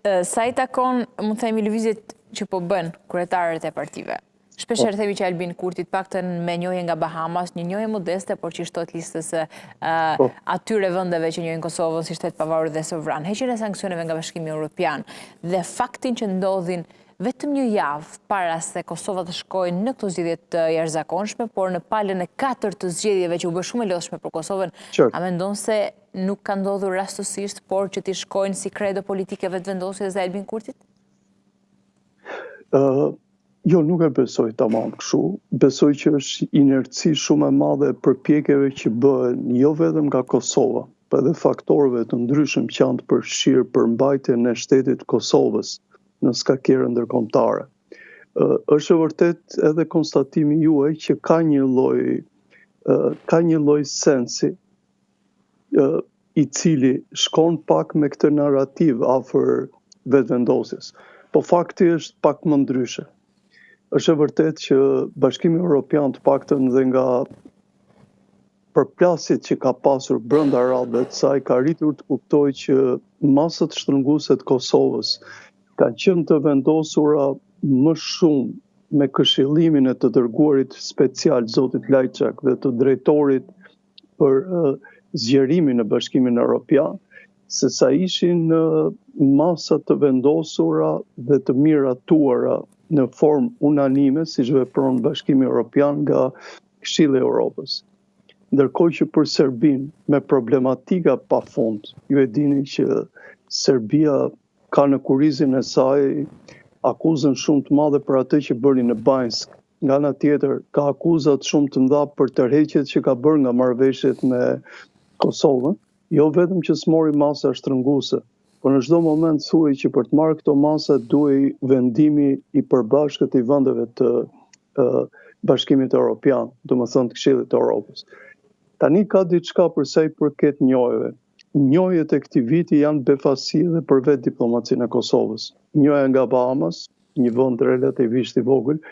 Sa i takon, mund të themi, lëvizjet që po bën kryetarët e partive. Shpesher themi që Albin Kurti paktën me njohje nga Bahamas, një njohje modeste, por që shtot listës atyre vendeve që njohin Kosovën si shtet pavarur dhe sovran. Heqjen e sanksioneve nga Bashkimi Evropian dhe faktin që ndodhin vetëm një javë para se Kosova të shkojnë në këto zgjedhje të jashtëzakonshme, por në palën e 4 të zgjedhjeve që u bë shumë e lodhshme për Kosovën, a mendon se nuk ka ndodhur rastësisht, por që t'i shkojnë si kredo politike vetëvendosjes dhe Albin Kurtit? Jo, nuk e besoj tamam kështu. Besoj që është inerci shumë e madhe për përpjekjeve që bëhen jo vetëm nga Kosova, por edhe faktorëve të ndryshëm që janë të përfshirë për mbajtjen e shtetit Kosovës në skakierë ndërkombëtare. Është vërtet edhe konstatimi juaj që ka një lloj sensi i cili shkon pak me këtë narrativ afër vetëvendosjes. Po fakti është pak më ndryshe. Është vërtet që Bashkimi Evropian të paktën dhe nga përplasjet që ka pasur brenda radhëve të saj ka arritur të kuptojë që masat shtrënguese të Kosovës kanë qenë të vendosura më shumë me këshillimin e të dërguarit special zotit Lajçak dhe të drejtorit për zgjerimin në Bashkimin Evropian, se sa ishin masa të vendosura dhe të miratuara në formë unanime, siç vepron Bashkimi Evropian nga Këshilli i Evropës. Ndërkohë që për Serbinë, me problematika pafund, ju e dini që Serbia ka në kurrizin e saj akuzën shumë të madhe për atë që bëri në Banjsk. Nga ana tjetër, ka akuzat shumë të mëdha për tërheqjet që ka bërë nga marrëveshjet me Kosovën, jo vetëm që s'mori masa shtrënguese, por në çdo moment thuaj që për të marrë këto masa duhej vendimi i përbashkët i vendeve të Bashkimit Evropian, domethënë të Këshillit të Evropës. Tani ka diçka për sa i përket njohjeve. Njohjet e këtij viti janë befasi edhe për vetë diplomacinë e Kosovës. Njohja nga Bahamas, një vend relativisht i vogël,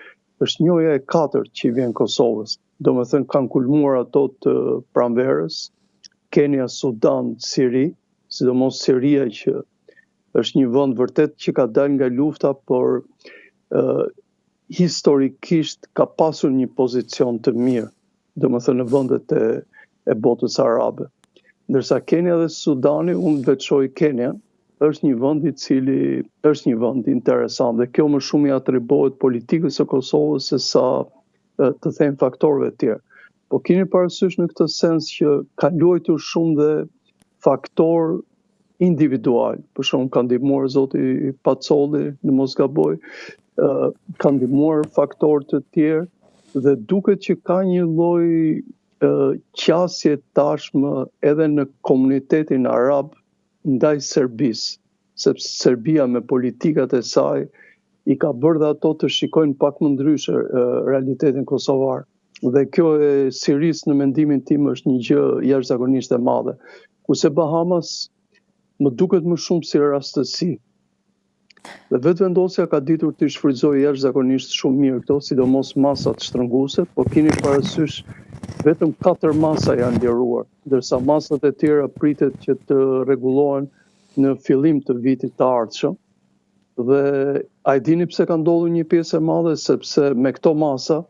është njohja e 4 që i vjen Kosovës. Domethënë kanë kulmuar ato të pranverës, Kenia, Sudan, Siri, sidomos Siria që është një vend vërtet që ka dalë nga lufta, por historikisht ka pasur një pozicion të mirë, domethënë në vendet e botës arabe. Ndërsa Kenia dhe Sudani, unë veçoj Kenia, është një vend i cili është një vend interesant dhe kjo më shumë i atribuohet politikës së Kosovës se sa të them faktorëve të tjerë. Po keni parasysh në këtë sens që ka luajtur shumë dhe faktor individual. Për shembull ka ndihmuar zoti Pacolli në mos gaboj, ka ndihmuar faktorë të tjerë dhe duket që ka një lloj qasje tashmë edhe në komunitetin arab ndaj Serbisë, sepse Serbia me politikat e saj i ka bërë dhe ato të shikojnë pak më ndryshe realitetin kosovar. Dhe kjo e Sirisë në mendimin tim është një gjë jashtëzakonisht e madhe. Kurse Bahamas më duket më shumë si rastësi. Dhe vetëvendosja ka ditur të shfrytëzojë jashtëzakonisht shumë mirë këto, sidomos masat shtrënguese, por keni parasysh vetëm 4 masa janë liruar, ndërsa masat e tjera pritet që të rregullohen në fillim të vitit të ardhshëm. Dhe a e dini pse ka ndodhur një pjesë e madhe, sepse me këto masa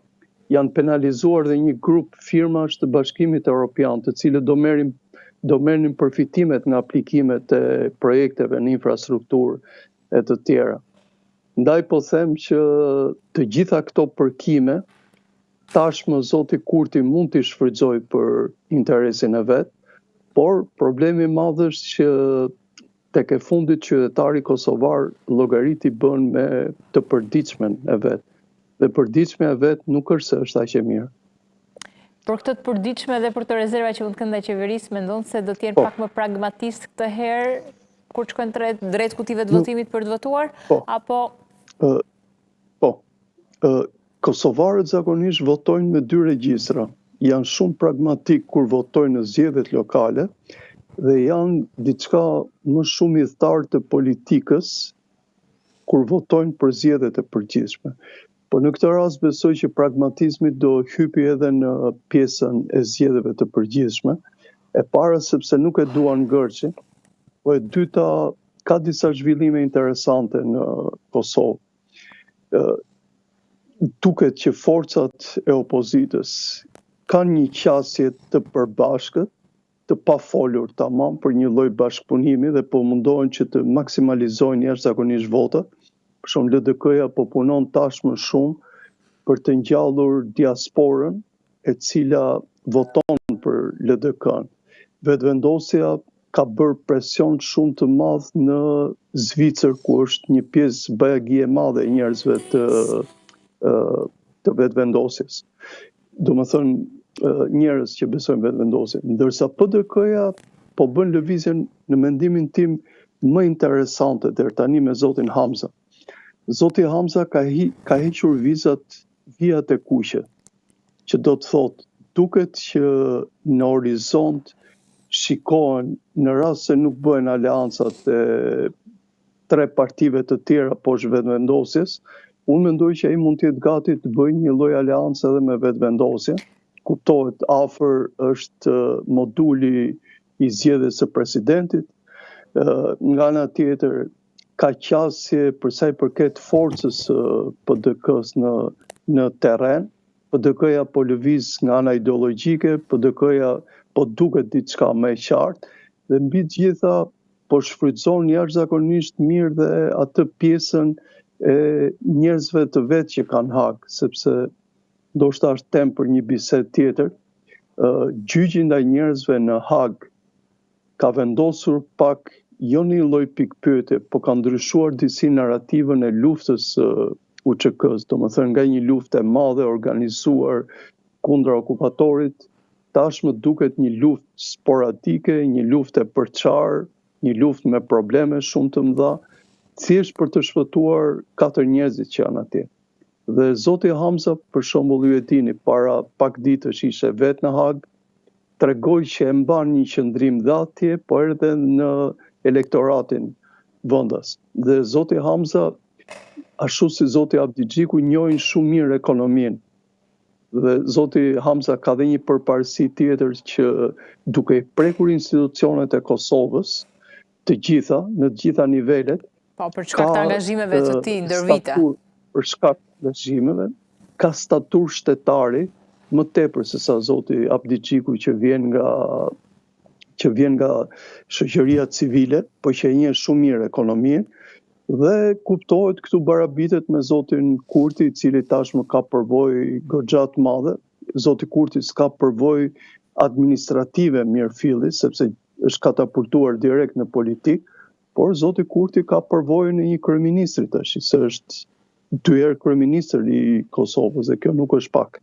janë penalizuar dhe një grup firmash të Bashkimit Evropian, të cilët do merrin përfitimet nga aplikimet e projekteve në infrastrukturë e të tjera. Ndaj po them që të gjitha këto përkime tashmë zoti Kurti mund t'i shfrytëzojë për interesin e vet, por problemi i madh është që tek e fundit qytetari kosovar llogariti bën me të përditshmen e vet. Dhe përditshme e vet nuk është se është aq e mirë. Për këtë të përditshme dhe për të rezerva që mund të kenë ndaj qeverisë, mendon se do të jenë pak më pragmatist këtë herë kur të shkojnë drejt kutive të votimit për të votuar? Apo kosovarët zakonisht votojnë me 2 regjistra. Janë shumë pragmatik kur votojnë në zgjedhjet lokale dhe janë diçka më shumë i thartë të politikës kur votojnë për zgjedhjet e përgjithshme. Por në këtë rast besoj që pragmatizmi do hypi edhe në pjesën e zgjedhjeve të përgjithshme. E para sepse nuk e duan ngërçin, po e dyta ka disa zhvillime interesante në Kosovë. Duket që forcat e opozitës kanë një qasje të përbashkët, të pafolur tamam për një lloj bashkëpunimi dhe po mundohen që të maksimalizojnë jashtëzakonisht votat. Për shembull, LDK-ja po punon tashmë shumë për të ngjallur diasporën e cila voton për LDK-n. Vetëvendosja ka bërë presion shumë të madh në Zvicër, ku është një pjesë bajagi e madhe e njerëzve të vetëvendosjes. Domethënë njerëz që besojnë vetëvendosjen, ndërsa PDK-ja po bën lëvizjen në mendimin tim më interesante deri tani me zotin Hamza. Zoti Hamza ka hequr vijat e kuqe, që do të thotë duket që në horizont shikohen në rast se nuk bëhen aleancat e 3 partive të tjera poshtë vetëvendosjes, unë mendoj që ai mund të jetë gati të bëjë një lloj aleance edhe me vetëvendosjen. Kuptohet, afër është moduli i zgjedhjes së presidentit. Nga ana tjetër ka qasje për sa i përket forcës së PDK-s në terren. PDK-ja po lëviz nga ana ideologjike, PDK-ja po duket diçka më e qartë dhe mbi të gjitha po shfrytëzon jashtëzakonisht mirë dhe atë pjesën e njerëzve të vetë që kanë hak, sepse ndoshta është temë për një bisedë tjetër. Gjyqi ndaj njerëzve në Hag ka vendosur pak jo një lloj pikpyetje, po ka ndryshuar disi narrativën e luftës UÇK-s, domethënë nga një luftë e madhe organizuar kundër okupatorit, tashmë duket një luftë sporadike, një luftë e përçarë, një luftë me probleme shumë të mëdha, thjesht për të shpëtuar 4 njerëzit që janë atje. Dhe zoti Hamza, për shembull, ju e dini, para pak ditësh ishte vetë në Hag, tregoi që e mban një qendrim dhe atje, po edhe në elektoratin vendas. Dhe zoti Hamza, ashtu si zoti Abdigjiku, njohin shumë mirë ekonominë. Dhe zoti Hamza ka dhe një përparësi tjetër që duke i prekur institucionet e Kosovës, të gjitha, në të gjitha nivelet, po për shkak të angazhimeve të tij ndër vite. Për shkak të angazhimeve, ka statur shtetari më tepër se sa zoti Abdigjiku që vjen nga shoqëria civile, po që e njeh shumë mirë ekonominë, dhe kuptohet këtu barabitet me zotin Kurti, i cili tashmë ka përvojë goxha të madhe. Zoti Kurti s'ka përvojë administrative mirëfilli, sepse është katapultuar direkt në politikë, por zoti Kurti ka përvojën e një kryeministri tash, se është 2 herë kryeministër i Kosovës dhe kjo nuk është pak.